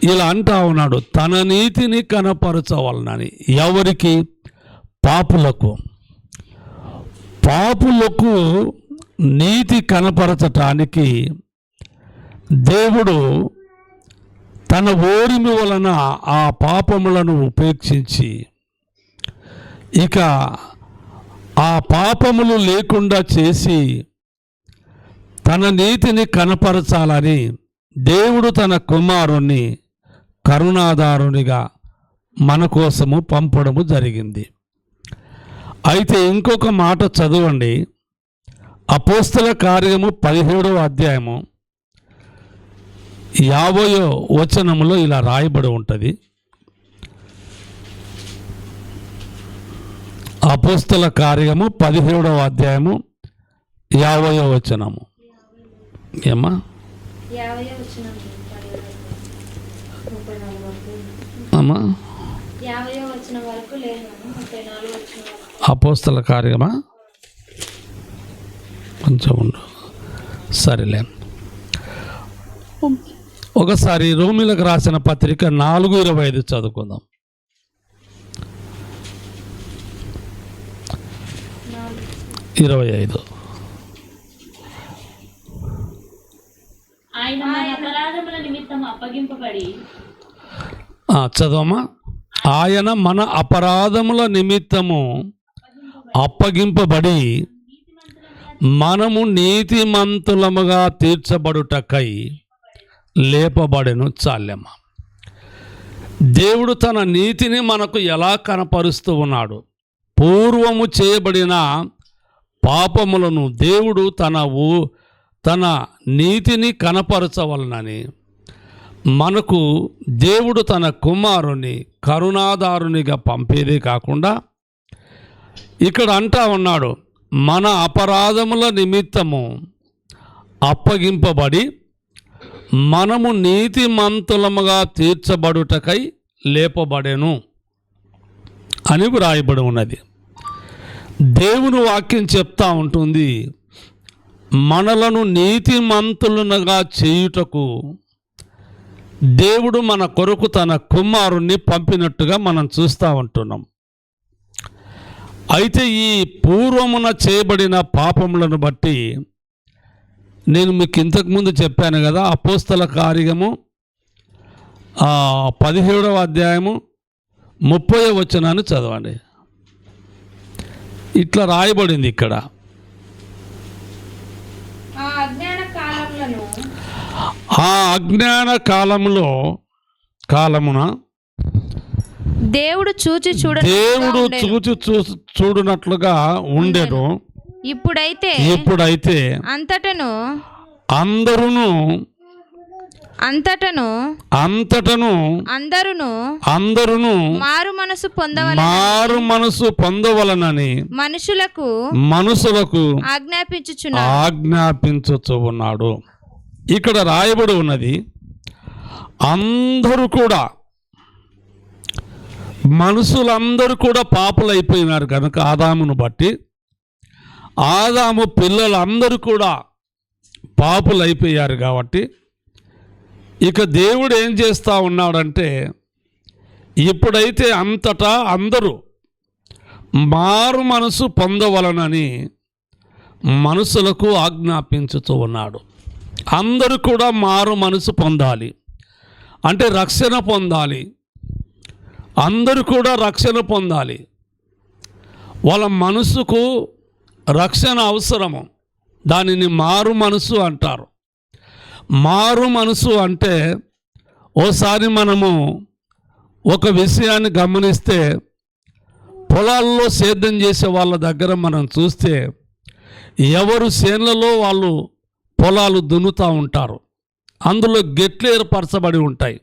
ఇలా అంటా ఉన్నాడు, తన నీతిని కనపరచవలనని. ఎవరికి? పాపులకు. పాపులకు నీతి కనపరచటానికి దేవుడు తన ఓరిమి వలన ఆ పాపములను ఉపేక్షించి ఇక ఆ పాపములు లేకుండా చేసి తన నీతిని కనపరచాలని దేవుడు తన కుమారుణ్ణి కరుణాధారునిగా మన కోసము పంపడము జరిగింది. అయితే ఇంకొక మాట చదవండి. అపోస్తల కార్యము 17వ అధ్యాయము 50వ వచనములో ఇలా రాయబడి ఉంటుంది. అపోస్తల కార్యము 17వ అధ్యాయము 50వ వచనము. ఏమ్మా? అమ్మా, అపోస్తల కార్యమా? కొంచెం ఉండు, సరేలే. ఒకసారి రోమిలకు రాసిన పత్రిక 4:25 చదువుకుందాం. 25. చదవమ్మా. ఆయన మన అపరాధముల నిమిత్తము అప్పగింపబడి మనము నీతిమంతులముగా తీర్చబడుటకై లేపబడెను. చాలెమ్మ. దేవుడు తన నీతిని మనకు ఎలా కనపరుస్తూ ఉన్నాడు? పూర్వము చేయబడిన పాపములను దేవుడు తన నీతిని కనపరచవలనని మనకు దేవుడు తన కుమారుని కరుణాధారునిగా పంపేదే కాకుండా ఇక్కడ అంటా ఉన్నాడు, మన అపరాధముల నిమిత్తము అప్పగింపబడి మనము నీతిమంతులముగా తీర్చబడుటకై లేపబడెను అని వ్రాయబడి ఉన్నది. దేవుని వాక్యం చెప్తా ఉంటుంది, మనలను నీతిమంతులుగా చేయుటకు దేవుడు మన కొరకు తన కుమారుణ్ణి పంపినట్టుగా మనం చూస్తూ ఉంటున్నాం. అయితే ఈ పూర్వమున చేయబడిన పాపములను బట్టి నేను మీకు ఇంతకుముందు చెప్పాను కదా, అపోస్తల కార్యము 17వ అధ్యాయము 30వ వచనాన్ని చదవండి. ఇట్లా రాయబడింది ఇక్కడ, ఆ అజ్ఞాన కాలమున దేవుడు చూచి చూడునట్లుగా ఉండెను. ఇప్పుడైతే అంతటను అందరును మారు మనసు పొందవలనని మనుషులకు ఆజ్ఞాపించుచు ఉన్నాడు. ఇక్కడ రాయబడి ఉన్నది, అందరూ కూడా, మనుషులందరూ కూడా పాపులైపోయినారు కనుక ఆదామును బట్టి ఆదాము పిల్లలందరూ కూడా పాపులైపోయారు కాబట్టి ఇక దేవుడు ఏం చేస్తూ ఉన్నాడంటే, ఇప్పుడైతే అంతటా అందరూ మారు మనసు పొందవలనని మనుషులకు ఆజ్ఞాపించుతూ ఉన్నాడు. అందరూ కూడా మారు మనసు పొందాలి అంటే రక్షణ పొందాలి. అందరూ కూడా రక్షణ పొందాలి. వాళ్ళ మనసుకు రక్షణ అవసరము. దానిని మారు మనసు అంటారు. మారు మనసు అంటే ఓసారి మనము ఒక విషయాన్ని గమనిస్తే, పొలాల్లో సేద్యం చేసే వాళ్ళ దగ్గర మనం చూస్తే ఎవరు చేనులలో వాళ్ళు పొలాలు దున్నుతూ ఉంటారు. అందులో గెట్లు ఏర్పరచబడి ఉంటాయి.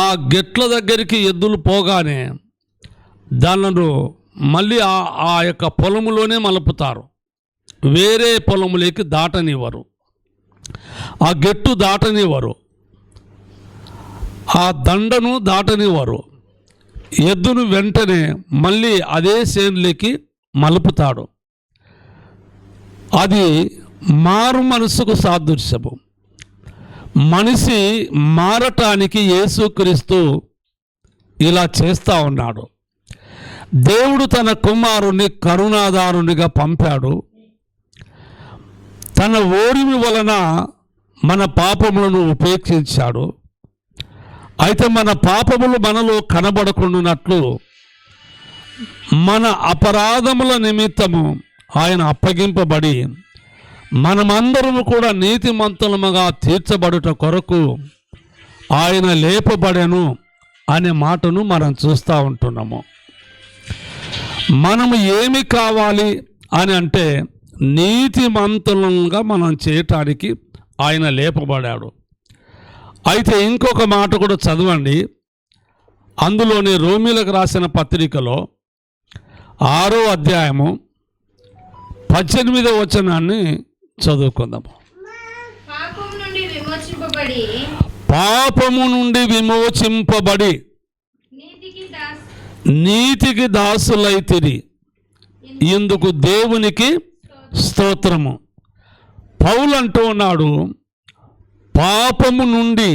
ఆ గెట్ల దగ్గరికి ఎద్దులు పోగానే దానిలో మళ్ళీ ఆ యొక్క పొలములోనే మలుపుతారు. వేరే పొలములోకి దాటనివ్వరు. ఆ గెట్టు దాటనివ్వరు. ఆ దండను దాటనివ్వరు. ఎద్దును వెంటనే మళ్ళీ అదే చేనులోకి మలుపుతాడు. అది మారు మనసుకు సాదృశ్యము. మనిషి మారటానికి యేసుక్రీస్తు ఇలా చేస్తూ ఉన్నాడు. దేవుడు తన కుమారుని కరుణాదారునిగా పంపాడు. తన ఓరిమి వలన మన పాపములను ఉపేక్షించాడు. అయితే మన పాపములు మనలో కనబడకుండానట్లు మన అపరాధముల నిమిత్తము ఆయన అప్పగింపబడి మనమందరము కూడా నీతిమంతులముగా తీర్చబడుట కొరకు ఆయన లేపబడెను అనే మాటను మనం చూస్తూ ఉంటున్నాము. మనము ఏమి కావాలి అని అంటే నీతిమంతులుగా మనం చేయటానికి ఆయన లేపబడాడు. అయితే ఇంకొక మాట కూడా చదవండి. అందులోని రోమీలకు రాసిన పత్రికలో 6వ అధ్యాయము 18వ వచనాన్ని చదువుకుందాము. పాపము నుండి విమోచింపబడి నీతికి దాసులైతిరి, ఇందుకు దేవునికి స్తోత్రము. పౌలు అంటూ ఉన్నాడు, పాపము నుండి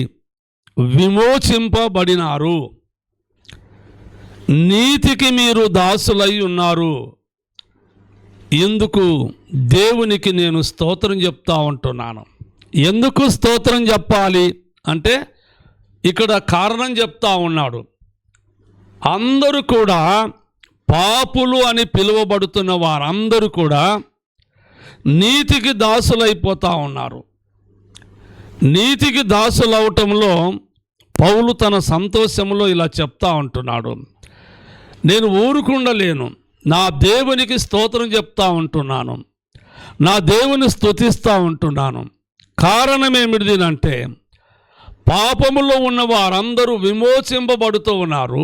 విమోచింపబడినారు, నీతికి మీరు దాసులై ఉన్నారు, ఇందుకు దేవునికి నేను స్తోత్రం చెప్తా ఉంటున్నాను. ఎందుకు స్తోత్రం చెప్పాలి అంటే ఇక్కడ కారణం చెప్తా ఉన్నాడు. అందరూ కూడా పాపులు అని పిలువబడుతున్న వారందరూ కూడా నీతికి దాసులైపోతూ ఉన్నారు. నీతికి దాసులవటంలో పౌలు తన సంతోషంలో ఇలా చెప్తా ఉంటున్నాడు, నేను ఊరుకుండలేను, నా దేవునికి స్తోత్రం చెప్తా ఉంటున్నాను, నా దేవుని స్తుతిస్తూ ఉంటున్నాను. కారణం ఏమిటిదంటే పాపములో ఉన్న వారందరూ విమోచింపబడుతూ ఉన్నారు,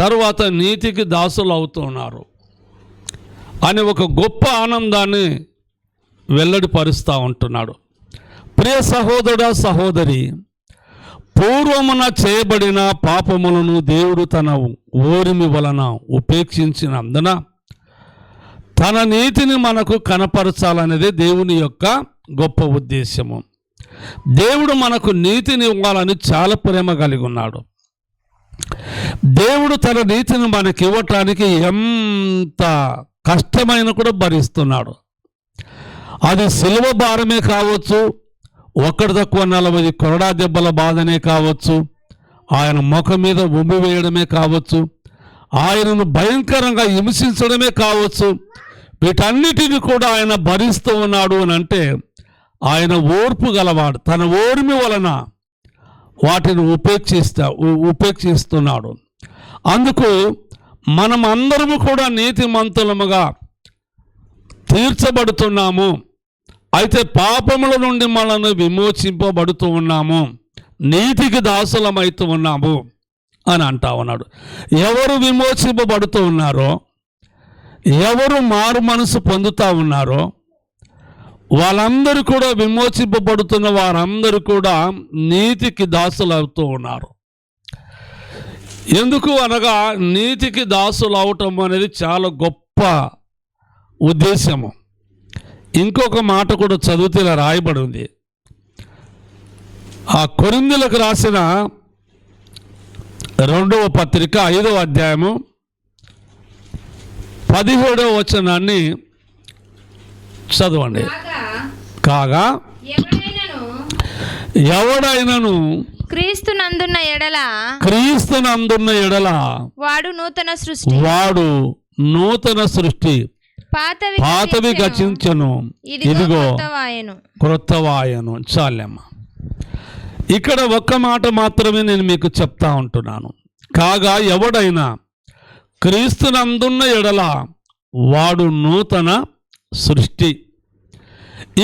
తర్వాత నీతికి దాసులు అవుతూ ఉన్నారు అని ఒక గొప్ప ఆనందాన్ని వెల్లడిపరుస్తూ ఉంటున్నాడు. ప్రియ సహోదరుడా సహోదరి, పూర్వమున చేయబడిన పాపములను దేవుడు తన ఓరిమి వలన ఉపేక్షించినందున తన నీతిని మనకు కనపరచాలనేదే దేవుని యొక్క గొప్ప ఉద్దేశము. దేవుడు మనకు నీతిని ఇవ్వాలని చాలా ప్రేమ కలిగి ఉన్నాడు. దేవుడు తన నీతిని మనకి ఇవ్వటానికి ఎంత కష్టమైన కూడా భరిస్తున్నాడు. అది సిలువ భారమే కావచ్చు, ఒక్కటి తక్కువ 40 కొరడా దెబ్బల బాధనే కావచ్చు, ఆయన ముఖం మీద ఉమ్మి వేయడమే కావచ్చు, ఆయనను భయంకరంగా హింసించడమే కావచ్చు, వీటన్నిటిని కూడా ఆయన భరిస్తూ ఉన్నాడు అని అంటే ఆయన ఓర్పు గలవాడు. తన ఓర్మి వలన వాటిని ఉపేక్షిస్తున్నాడు. అందుకు మనం అందరము కూడా నీతిమంతులముగా తీర్చబడుతున్నాము. అయితే పాపముల నుండి మనల్ని విమోచింపబడుతూ ఉన్నాము, నీతికి దాసులమైతూ ఉన్నాము అని అంటా ఉన్నాడు. ఎవరు విమోచింపబడుతూ ఉన్నారో, ఎవరు మారు మనసు పొందుతూ ఉన్నారో వాళ్ళందరూ కూడా, విమోచింపబడుతున్న వారందరూ కూడా నీతికి దాసులు అవుతూ ఉన్నారు. ఎందుకు అనగా నీతికి దాసులు అవటం అనేది చాలా గొప్ప ఉద్దేశము. ఇంకొక మాట కూడా చదివితే ఇలా రాయబడి ఉంది. ఆ కొరింథీయులకు రాసిన 2వ పత్రిక 5వ అధ్యాయము 17వ వచనాన్ని చదవండి. కాగా ఎవడైనను క్రీస్తునందున్న ఎడల వాడు నూతన సృష్టి, పాతవి గతించెను, ఇదిగో క్రొత్తవాయను. చాలమ్మ, ఇక్కడ ఒక్క మాట మాత్రమే నేను మీకు చెప్తా ఉంటున్నాను. కాగా ఎవడైనా క్రీస్తునందున్న ఎడల వాడు నూతన సృష్టి.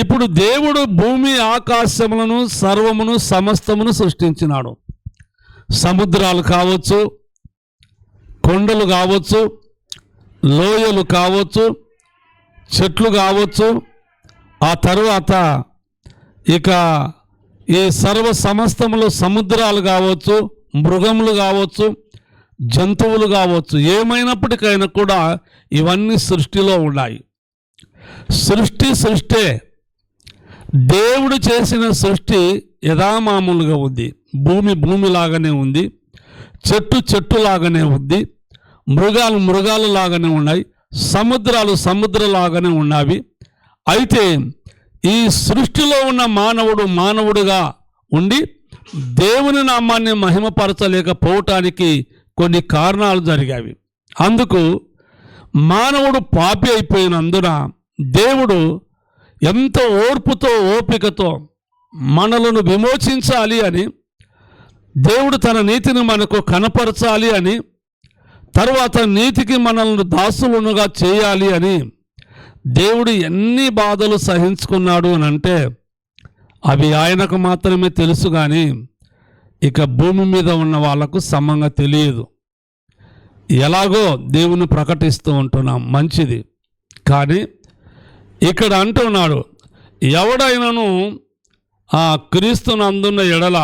ఇప్పుడు దేవుడు భూమి ఆకాశములను సర్వమును సమస్తమును సృష్టించినాడు. సముద్రాలు కావచ్చు, కొండలు కావచ్చు, లోయలు కావచ్చు, చెట్లు కావచ్చు, ఆ తరువాత ఇక ఈ సర్వ సమస్తములు సముద్రాలు కావచ్చు, మృగములు కావచ్చు, జంతువులు కావచ్చు, ఏమైనప్పటికైనా కూడా ఇవన్నీ సృష్టిలో ఉన్నాయి. సృష్టి సృష్టే. దేవుడు చేసిన సృష్టి యథామామూలుగా ఉంది, భూమి భూమిలాగానే ఉంది, చెట్టు చెట్టులాగానే ఉంది, మృగాలు మృగాలు లాగానే ఉన్నాయి, సముద్రాలు సముద్రలాగానే ఉన్నవి. అయితే ఈ సృష్టిలో ఉన్న మానవుడు మానవుడుగా ఉండి దేవుని నామాన్ని మహిమపరచలేకపోవటానికి కొన్ని కారణాలు జరిగాయి. అందుకు మానవుడు పాపి అయిపోయినందున దేవుడు ఎంతో ఓర్పుతో ఓపికతో మనలను విమోచించాలి అని, దేవుడు తన నీతిని మనకు కనపరచాలి అని, తర్వాత నీతికి మనల్ని దాసులుగా చేయాలి అని దేవుడు ఎన్ని బాధలు సహించుకున్నాడు అని అంటే అవి ఆయనకు మాత్రమే తెలుసు, కానీ ఇక భూమి మీద ఉన్న వాళ్ళకు సమంగా తెలియదు. ఎలాగో దేవుని ప్రకటిస్తూ ఉంటున్నాం, మంచిది. కానీ ఇక్కడ అంటున్నాడు, ఎవడైనను ఆ క్రీస్తునందున్న ఎడల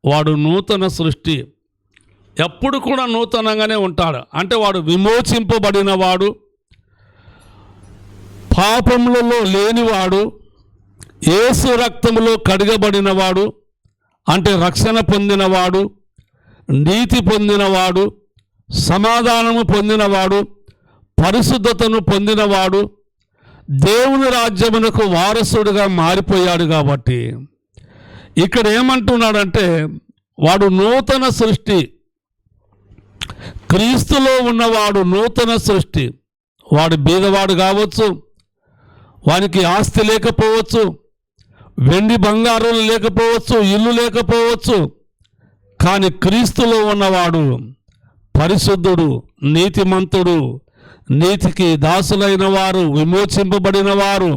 వాడు నూతన సృష్టి. ఎప్పుడు కూడా నూతనంగానే ఉంటాడు. అంటే వాడు విమోచింపబడిన వాడు, పాపములలో లేనివాడు, యేసు రక్తములో కడగబడినవాడు, అంటే రక్షణ పొందినవాడు, నీతి పొందినవాడు, సమాధానము పొందినవాడు, పరిశుద్ధతను పొందినవాడు, దేవుని రాజ్యమునకు వారసుడుగా మారిపోయాడు. కాబట్టి ఇక్కడ ఏమంటున్నాడంటే వాడు నూతన సృష్టి. క్రీస్తులో ఉన్నవాడు నూతన సృష్టి. వాడు బీదవాడు కావచ్చు, వానికి ఆస్తి లేకపోవచ్చు, వెండి బంగారాలు లేకపోవచ్చు, ఇల్లు లేకపోవచ్చు, కానీ క్రీస్తులో ఉన్నవాడు పరిశుద్ధుడు, నీతిమంతుడు, నీతికి దాసులైన వారు, విమోచింపబడిన వారు,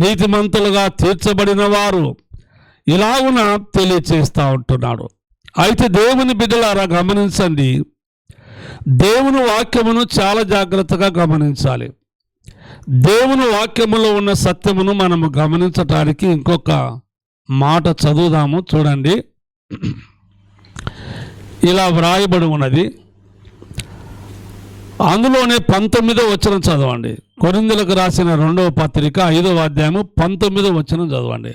నీతిమంతులుగా తీర్చబడిన వారు, ఇలాగున తెలియచేస్తూ ఉంటున్నాడు. అయితే దేవుని బిడ్డలారా గమనించండి, దేవుని వాక్యమును చాలా జాగ్రత్తగా గమనించాలి. దేవుని వాక్యములో ఉన్న సత్యమును మనము గమనించటానికి ఇంకొక మాట చదువుదాము. చూడండి, ఇలా వ్రాయబడి ఉన్నది. అందులోనే 19వ వచనం చదవండి. కొరింథీయులకు రాసిన 2వ పత్రిక 5వ అధ్యాయము 19వ వచనం చదవండి.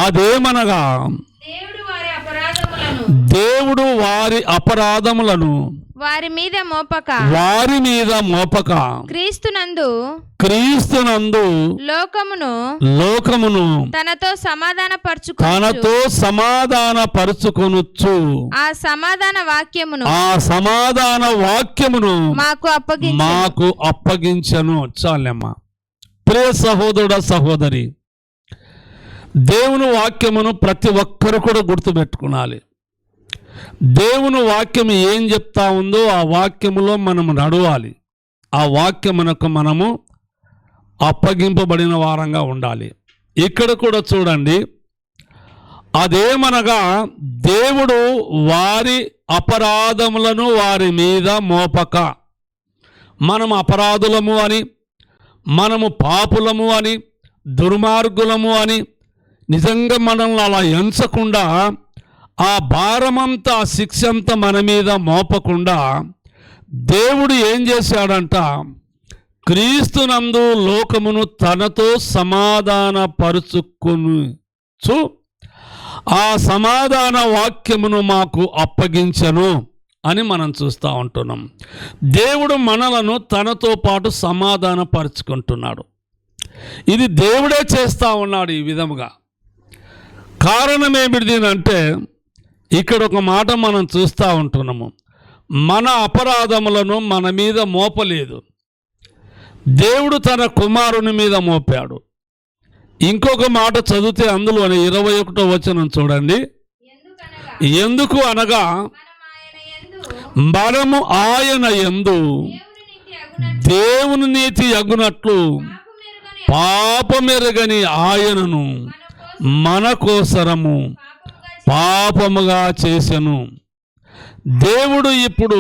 అదేమనగా దేవుడు వారి అపరాధములను వారి మీద మోపక క్రీస్తునందు లోకమును తనతో సమాధానపరచుకొనుచు ఆ సమాధాన వాక్యమును మాకు అప్పగించను. చాలమ్మా. ప్రియ సహోదరుడా, సహోదరి, దేవుని వాక్యమును ప్రతి ఒక్కరు కూడా గుర్తుపెట్టుకోవాలి. దేవుని వాక్యం ఏం చెప్తా ఉందో ఆ వాక్యములో మనము నడవాలి. ఆ వాక్యమునకు మనము అప్పగింపబడిన వారంగా ఉండాలి. ఇక్కడ కూడా చూడండి, అదేమనగా దేవుడు వారి అపరాధములను వారి మీద మోపక, మనము అపరాధులము అని, మనము పాపులము అని, దుర్మార్గులము అని నిజంగా మనల్ని అలా ఎంచకుండా, ఆ భారమంతా, ఆ శిక్ష అంతా మన మీద మోపకుండా దేవుడు ఏం చేశాడంట, క్రీస్తునందు లోకమును తనతో సమాధానపరుచుకొనుచు ఆ సమాధాన వాక్యమును మాకు అప్పగించను అని మనం చూస్తూ ఉంటున్నాం. దేవుడు మనలను తనతో పాటు సమాధానపరుచుకుంటున్నాడు. ఇది దేవుడే చేస్తూ ఉన్నాడు ఈ విధముగా. కారణం ఏమిటిదంటే ఇక్కడ ఒక మాట మనం చూస్తూ ఉంటున్నాము, మన అపరాధములను మన మీద మోపలేదు, దేవుడు తన కుమారుని మీద మోపాడు. ఇంకొక మాట చదివితే అందులోని 21వ వచనం చూడండి. ఎందుకు అనగా మనము ఆయన యందు దేవుని నీతి అగునట్లు పాపమెరగని ఆయనను మన కోసరము పాపముగా చేసెను. దేవుడు ఇప్పుడు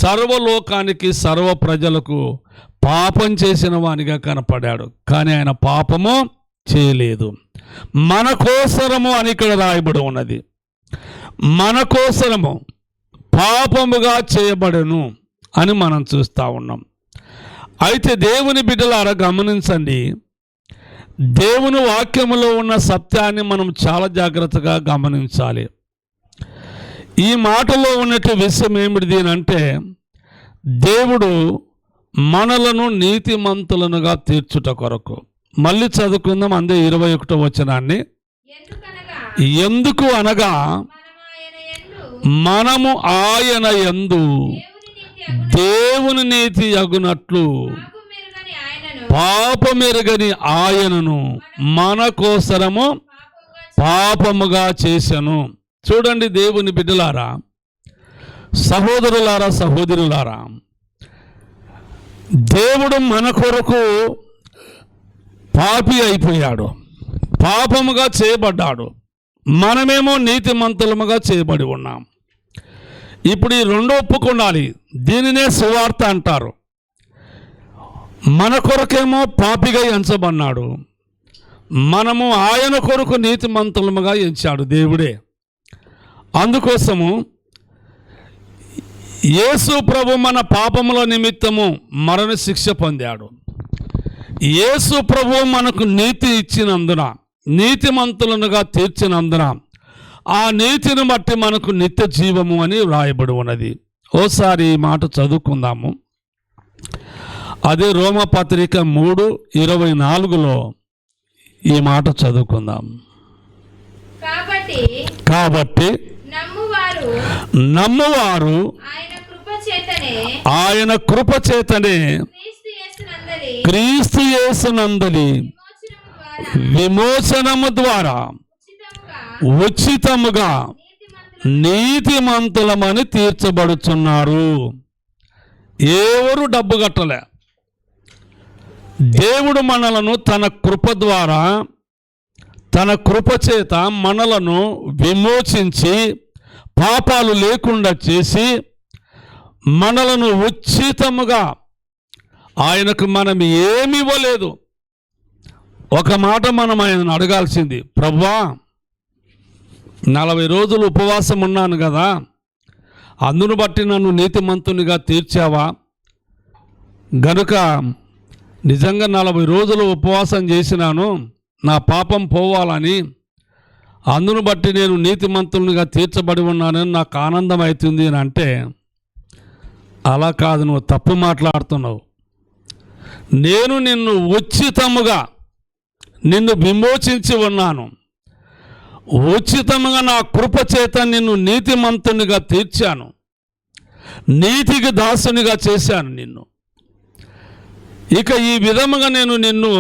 సర్వలోకానికి, సర్వ ప్రజలకు పాపం చేసిన వానిగా కనపడాడు, కానీ ఆయన పాపము చేయలేదు. మన కోసరము అని ఇక్కడ రాయబడి ఉన్నది. మన కోసరము పాపముగా చేయబడెను అని మనం చూస్తూ ఉన్నాం. అయితే దేవుని బిడ్డలారా గమనించండి, దేవుని వాక్యములో ఉన్న సత్యాన్ని మనం చాలా జాగ్రత్తగా గమనించాలి. ఈ మాటలో ఉన్నట్టు విషయం ఏమిటిది అంటే, దేవుడు మనలను నీతిమంతులనుగా తీర్చుట కొరకు. మళ్ళీ చదువుకుందాం అందే 21వ వచనాన్ని. ఎందుకు అనగా మనము ఆయన యందు దేవుని నీతి అగునట్లు పాపమెరుగని ఆయనను మన కోసరము పాపముగా చేసెను. చూడండి దేవుని బిడ్డలారా, సహోదరులారా, సహోదరులారా, దేవుడు మన కొరకు పాపి అయిపోయాడు, పాపముగా చేయబడ్డాడు. మనమేమో నీతిమంతులముగా చేయబడి ఉన్నాం. ఇప్పుడు ఈ రెండు ఒప్పుకొనాలి. దీనినే సువార్త అంటారు. మన కొరకేమో పాపిగా ఎంచబడినాడు, మనము ఆయన కొరకు నీతిమంతులముగా ఎంచాడు దేవుడే. అందుకోసము యేసు ప్రభు మన పాపముల నిమిత్తము మరణ శిక్ష పొందాడు. యేసు ప్రభు మనకు నీతి ఇచ్చినందున, నీతిమంతులనుగా తీర్చినందున, ఆ నీతిని బట్టి మనకు నిత్య జీవము అని వ్రాయబడి ఉన్నది. ఓసారి ఈ మాట చదువుకుందాము. అదే రోమపత్రిక 3:24లో ఈ మాట చదువుకుందాం. కాబట్టి నమ్మువారు ఆయన కృప చేతనే క్రీస్తు యేసునందలి విమోచనము ద్వారా ఉచితముగా నీతిమంతులమని తీర్చబడుచున్నారు. ఎవరు డబ్బు కట్టలే. దేవుడు మనలను తన కృప ద్వారా, తన కృప చేత మనలను విమోచించి పాపాలు లేకుండా చేసి మనలను ఉచితముగా, ఆయనకు మనం ఏమి ఇవ్వలేదు. ఒక మాట మనం ఆయనను అడగాల్సింది, ప్రభువా 40 రోజులు ఉపవాసం ఉన్నాను కదా, అందును బట్టి నన్ను నీతిమంతునిగా తీర్చావా, గనుక నిజంగా 40 రోజులు ఉపవాసం చేసినాను, నా పాపం పోవాలని, అందును బట్టి నేను నీతిమంతునిగా తీర్చబడి ఉన్నానని నాకు ఆనందం అవుతుంది అని అంటే, అలా కాదు, నువ్వు తప్పు మాట్లాడుతున్నావు. నేను నిన్ను ఉచితముగా నిన్ను విమోచించి ఉన్నాను, ఉచితముగా నా కృప చేత నిన్ను నీతిమంతునిగా తీర్చాను, నీతికి దాసునిగా చేశాను నిన్ను. ఇక ఈ విధముగా నేను నిన్ను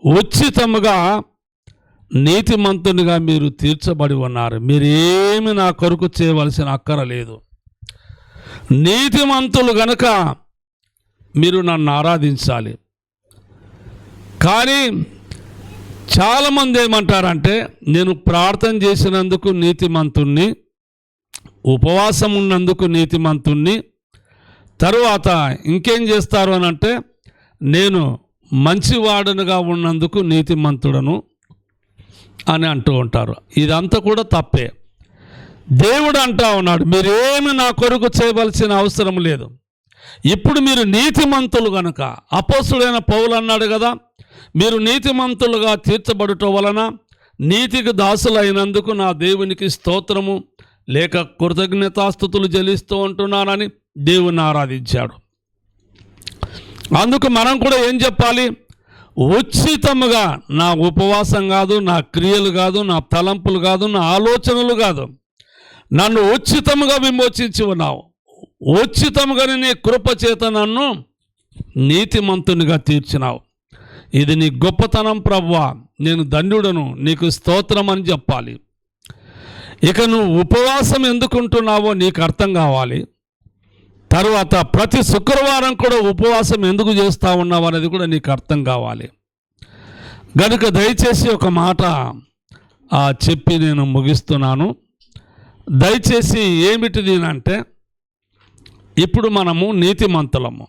ఉచితముగా నీతిమంతునిగా మీరు తీర్చబడి ఉన్నారు. మీరేమి నా కొరకు చేయవలసిన అక్కర లేదు. నీతిమంతులు గనుక మీరు నన్ను ఆరాధించాలి. కానీ చాలామంది ఏమంటారంటే, నేను ప్రార్థన చేసినందుకు నీతిమంతుణ్ణి, ఉపవాసం ఉన్నందుకు నీతిమంతుణ్ణి, తరువాత ఇంకేం చేస్తారు అని అంటే, నేను మంచివాడనుగా ఉన్నందుకు నీతిమంతుడను అని అంటూ ఉంటారు. ఇదంతా కూడా తప్పే. దేవుడు అంటా ఉన్నాడు, మీరేమి నా కొరకు చేయవలసిన అవసరం లేదు. ఇప్పుడు మీరు నీతిమంతులు గనుక, అపోస్తుడైన పౌలు అన్నాడు కదా, మీరు నీతిమంతులుగా తీర్చబడటం వలన నీతికి దాసులైనందుకు నా దేవునికి స్తోత్రము లేక కృతజ్ఞతాస్తుతులు చెల్లిస్తూ ఉంటున్నానని దేవుని ఆరాధించాడు. అందుకు మనం కూడా ఏం చెప్పాలి? ఉచితముగా, నా ఉపవాసం కాదు, నా క్రియలు కాదు, నా తలంపులు కాదు, నా ఆలోచనలు కాదు, నన్ను ఉచితముగా విమోచించి ఉన్నావు, ఉచితముగానే నీ కృప చేత నన్ను నీతిమంతునిగా తీర్చినావు. ఇది నీ గొప్పతనం ప్రభువా, నేను ధన్యుడను, నీకు స్తోత్రం అని చెప్పాలి. ఇక నువ్వు ఉపవాసం ఎందుకుంటున్నావో నీకు అర్థం కావాలి. తర్వాత ప్రతి శుక్రవారం కూడా ఉపవాసం ఎందుకు చేస్తూ ఉన్నావు అనేది కూడా నీకు అర్థం కావాలి. గనుక దయచేసి ఒక మాట చెప్పి నేను ముగిస్తున్నాను. దయచేసి ఏమిటిది అంటే, ఇప్పుడు మనము నీతిమంతులము.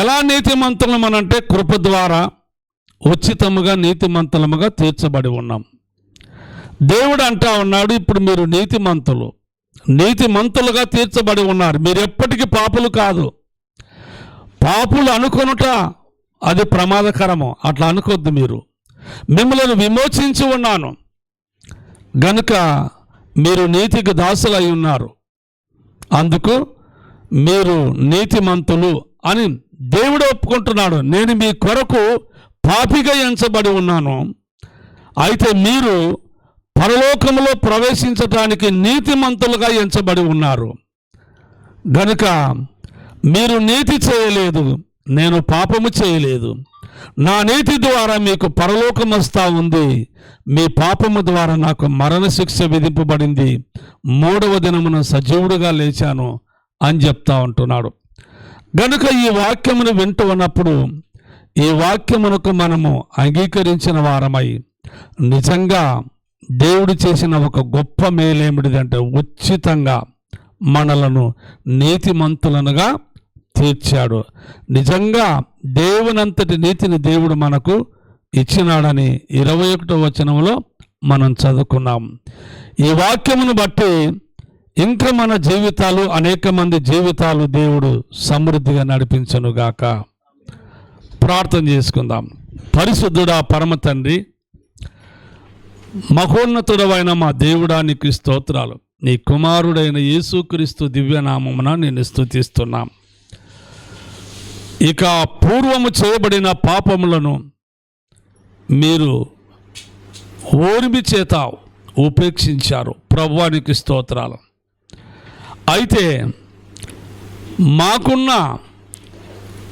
ఎలా నీతిమంతులమనంటే, కృప ద్వారా ఉచితముగా నీతిమంతులముగా తీర్చబడి ఉన్నాం. దేవుడు అంటా ఉన్నాడు, ఇప్పుడు మీరు నీతిమంతులుగా తీర్చబడి ఉన్నారు. మీరు ఎప్పటికీ పాపులు కాదు. పాపులు అనుకొనుట అది ప్రమాదకరము. అట్లా అనుకోద్దు. మీరు మిమ్మల్ని విమోచించి ఉన్నాను గనుక మీరు నీతికి దాసులై ఉన్నారు, అందుకు మీరు నీతిమంతులు అని దేవుడు ఒప్పుకుంటున్నాడు. నేను మీ కొరకు పాపిగా ఎంచబడి ఉన్నాను, అయితే మీరు పరలోకములో ప్రవేశించటానికి నీతిమంతులుగా ఎంచబడి ఉన్నారు గనుక మీరు నీతి చేయలేదు, నేను పాపము చేయలేదు. నా నీతి ద్వారా మీకు పరలోకం వస్తా ఉంది, మీ పాపము ద్వారా నాకు మరణశిక్ష విధింపబడింది, 3వ దినమున సజీవుడుగా లేచాను అని చెప్తా ఉంటున్నాడు. గనుక ఈ వాక్యమును వింటూ ఉన్నప్పుడు ఈ వాక్యమునకు మనము అంగీకరించిన వారమై నిజంగా దేవుడు చేసిన ఒక గొప్ప మేలేమిటిదంటే ఉచితంగా మనలను నీతిమంతులనుగా తీర్చాడు. నిజంగా దేవునంతటి నీతిని దేవుడు మనకు ఇచ్చినాడని 21వ వచనంలో మనం చదువుకున్నాం. ఈ వాక్యమును బట్టి ఇంకా మన జీవితాలు, అనేక మంది జీవితాలు దేవుడు సమృద్ధిగా నడిపించనుగాక. ప్రార్థన చేసుకుందాం. పరిశుద్ధుడా, పరమ తండ్రి, మహోన్నతుడవైన మా దేవుడా, నీకు స్తోత్రాలు. నీ కుమారుడైన యేసుక్రీస్తు దివ్యనామమున నేను స్తుతిస్తున్నాం. ఇక పూర్వము చేయబడిన పాపములను మీరు ఓర్మి చేత ఉపేక్షించారు. ప్రభువానికి స్తోత్రాలు. అయితే మాకున్న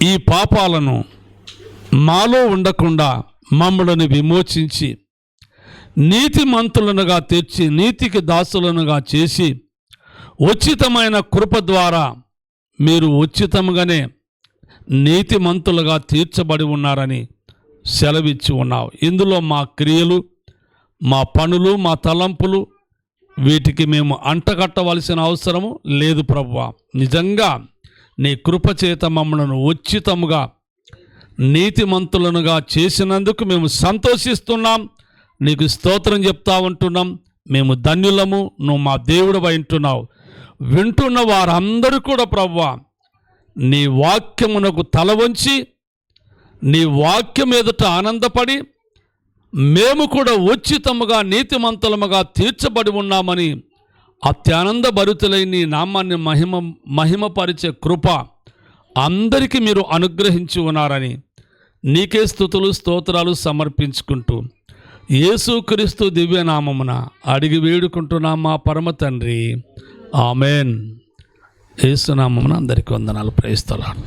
ఈ పాపాలను మాలో ఉండకుండా మమ్మల్ని విమోచించి నీతిమంతులనుగా తీర్చి నీతికి దాసులనుగా చేసి ఉచితమైన కృప ద్వారా మీరు ఉచితంగానే నీతిమంతులుగా తీర్చబడి ఉన్నారని సెలవిచ్చి ఉన్నావు. ఇందులో మా క్రియలు, మా పనులు, మా తలంపులు వీటికి మేము అంటగట్టవలసిన అవసరము లేదు ప్రభువా. నిజంగా నీ కృప చేత మమ్మల్ని ఉచితముగా నీతిమంతులనుగా చేసినందుకు మేము సంతోషిస్తున్నాం. నీకు స్తోత్రం చెప్తా ఉంటున్నాం. మేము ధన్యులము, నువ్వు మా దేవుడు వింటున్నావు. వింటున్న వారందరూ కూడా ప్రభువా నీ వాక్యమునకు తల వంచి నీ వాక్యం ఎదుట ఆనందపడి మేము కూడా ఉచితముగా నీతిమంతులముగా తీర్చబడి ఉన్నామని అత్యానంద భరితులై నీ నామాన్ని మహిమపరిచే కృప అందరికీ మీరు అనుగ్రహించి ఉన్నారని నీకే స్తుతులు స్తోత్రాలు సమర్పించుకుంటూ యేసుక్రీస్తు దివ్యనామమున అడిగి వేడుకుంటున్నాం మా పరమ తండ్రి. ఆమెన్. యేసునామమున అందరికీ వందనాలు. Praise the lord.